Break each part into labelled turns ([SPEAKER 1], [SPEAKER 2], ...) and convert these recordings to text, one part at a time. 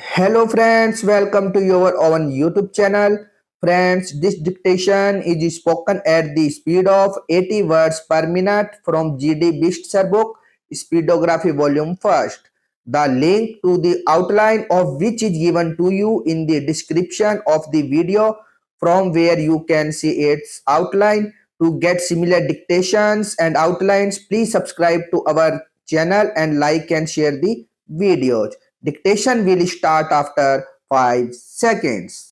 [SPEAKER 1] Hello friends, welcome to your own YouTube channel. Friends, this dictation is spoken at the speed of 80 words per minute from GD Bist's book Speedography Volume 1st. The link to the outline of which is given to you in the description of the video from where you can see its outline. To get similar dictations and outlines, please subscribe to our channel and like and share the videos. Dictation will start after 5 seconds.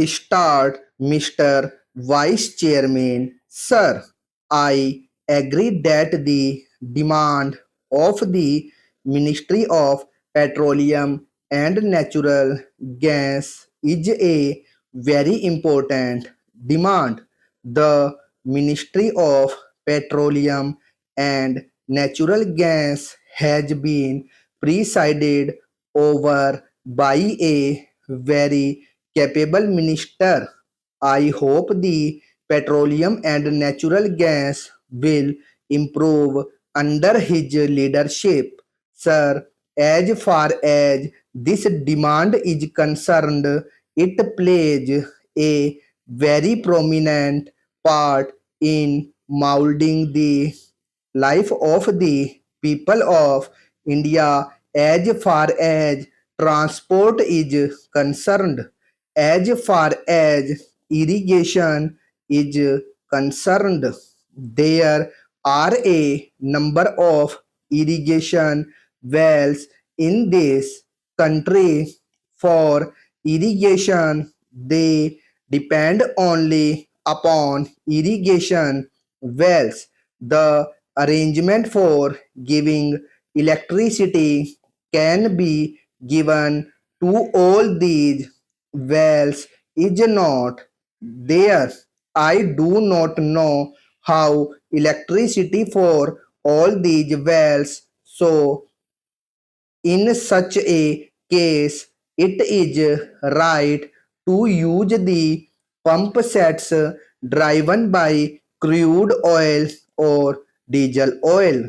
[SPEAKER 1] Start, Mr. Vice Chairman. Sir, I agree that the demand of the Ministry of Petroleum and Natural Gas is a very important demand. The Ministry of Petroleum and Natural Gas has been presided over by a very capable minister. I hope the petroleum and natural gas will improve under his leadership. Sir, as far as this demand is concerned, it plays a very prominent part in molding the life of the people of India as far as transport is concerned. As far as irrigation is concerned, there are a number of irrigation wells in this country. For irrigation, they depend only upon irrigation wells. The arrangement for giving electricity can be given to all these wells is not there. I do not know how electricity for all these wells. So, in such a case, it is right to use the pump sets driven by crude oil or diesel oil.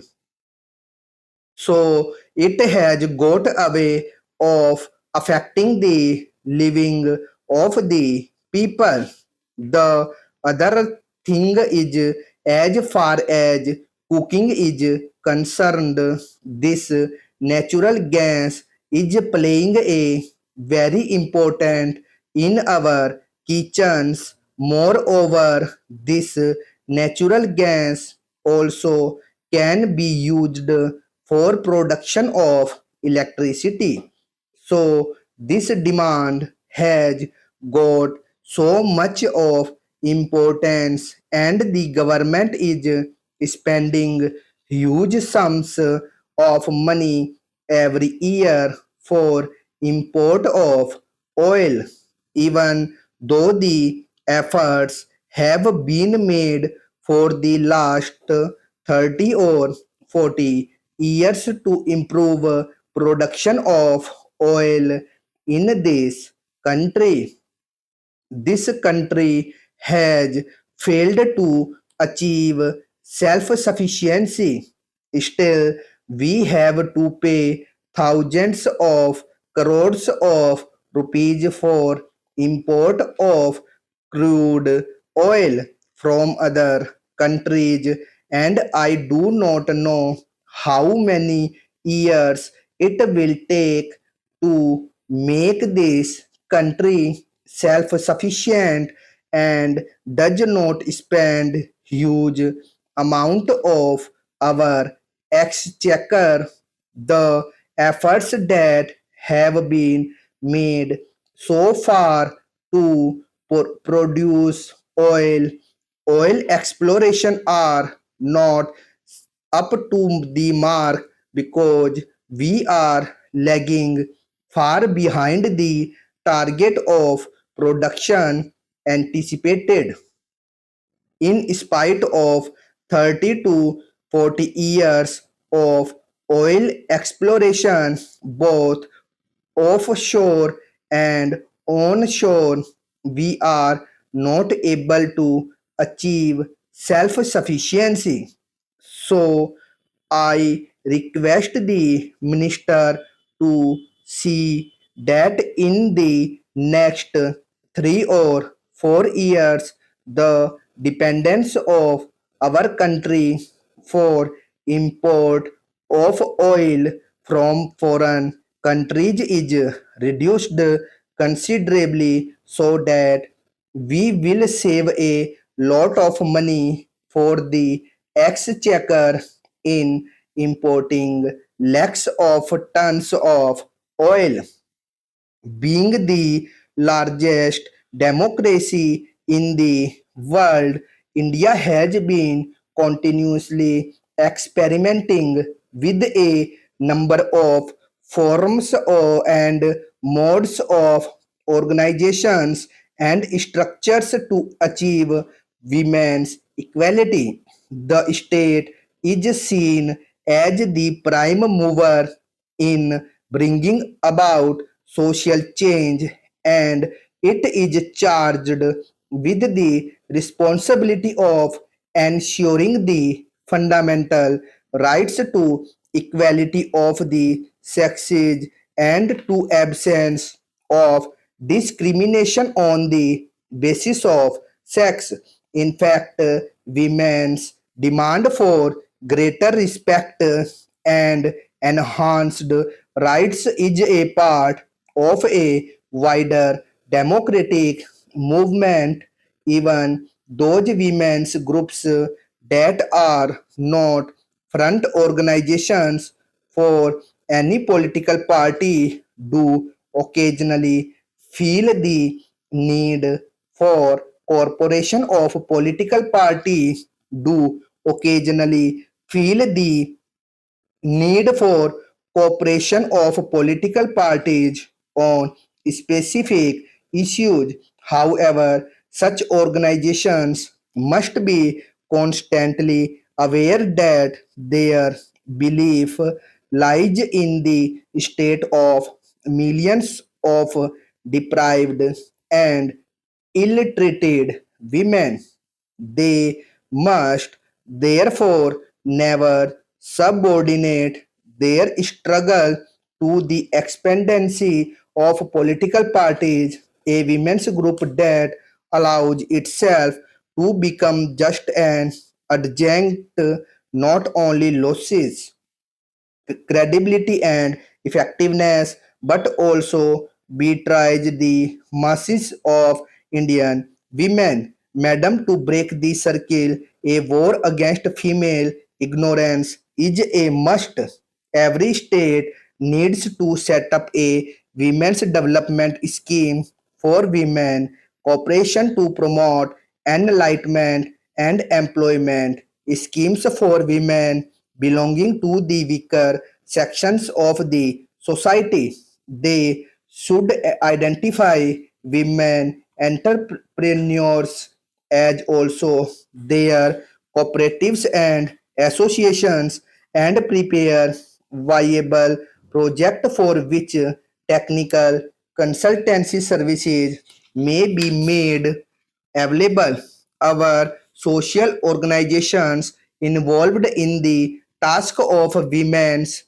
[SPEAKER 1] So it has got a way of affecting the living of the people. The other thing is, as far as cooking is concerned, this natural gas is playing a very important in our kitchens. Moreover, this natural gas also can be used for production of electricity. So this demand has got so much of importance, and the government is spending huge sums of money every year for import of oil. Even though the efforts have been made for the last 30 or 40 years to improve production of oil in this country. This country has failed to achieve self-sufficiency. Still, we have to pay thousands of crores of rupees for import of crude oil from other countries, and I do not know how many years it will take to make this country self-sufficient and does not spend huge amount of our exchequer. The efforts that have been made so far to produce oil exploration are not up to the mark because we are lagging far behind the target of production anticipated. In spite of 30 to 40 years of oil exploration, both offshore and onshore, we are not able to achieve self sufficiency. So, I request the minister to see that in the next 3 or 4 years the dependence of our country for import of oil from foreign countries is reduced considerably so that we will save a lot of money for the exchequer in importing lakhs of tons of oil. Being the largest democracy in the world, India has been continuously experimenting with a number of forms and modes of organizations and structures to achieve women's equality. The state is seen as the prime mover in bringing about social change, and it is charged with the responsibility of ensuring the fundamental rights to equality of the sexes and to absence of discrimination on the basis of sex. In fact, women's demand for greater respect and enhanced rights is a part of a wider democratic movement. Even those women's groups that are not front organizations for any political party do occasionally feel the need for corporation of political parties do occasionally feel the need for cooperation of political parties on specific issues. However, such organizations must be constantly aware that their belief lies in the state of millions of deprived and ill-treated women. They must therefore never subordinate their struggle to the expendency of political parties. A women's group that allows itself to become just an adjunct not only losses credibility and effectiveness, but also betrays the masses of Indian women. Madam, to break the circle, a war against female ignorance is a must. Every state needs to set up a women's development scheme for women, cooperation to promote enlightenment and employment, schemes for women belonging to the weaker sections of the society. They should identify women entrepreneurs as also their cooperatives and associations and prepare viable project for which technical consultancy services may be made available. Our social organizations involved in the task of women's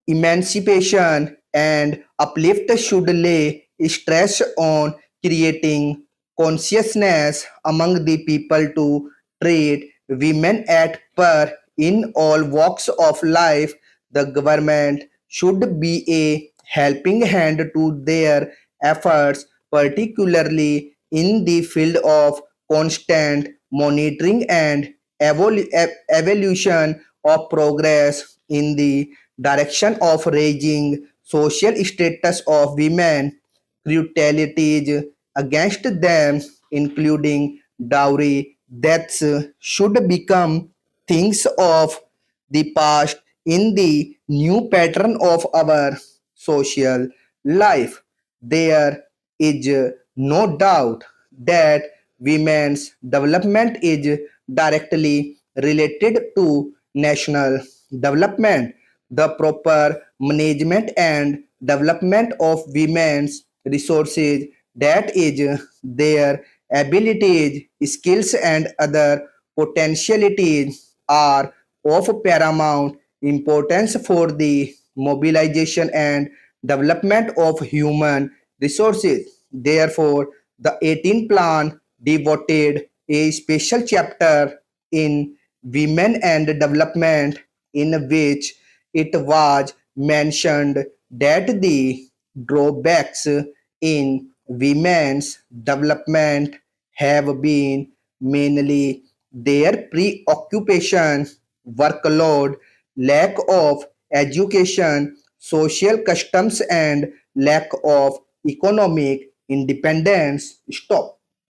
[SPEAKER 1] emancipation and uplift should lay stress on creating consciousness among the people to treat women at par in all walks of life. The government should be a helping hand to their efforts, particularly in the field of constant monitoring and evaluation of progress in the direction of raising social status of women, brutalities against them, including dowry deaths, should become things of the past in the new pattern of our social life. There is no doubt that women's development is directly related to national development. The proper management and development of women's resources, that is, their abilities, skills, and other potentialities, are of paramount importance for the mobilization and development of human resources. Therefore, the 18 plan devoted a special chapter in women and development in which it was mentioned that the drawbacks in women's development have been mainly their preoccupation, workload, lack of education, social customs, and lack of economic independence. Stop.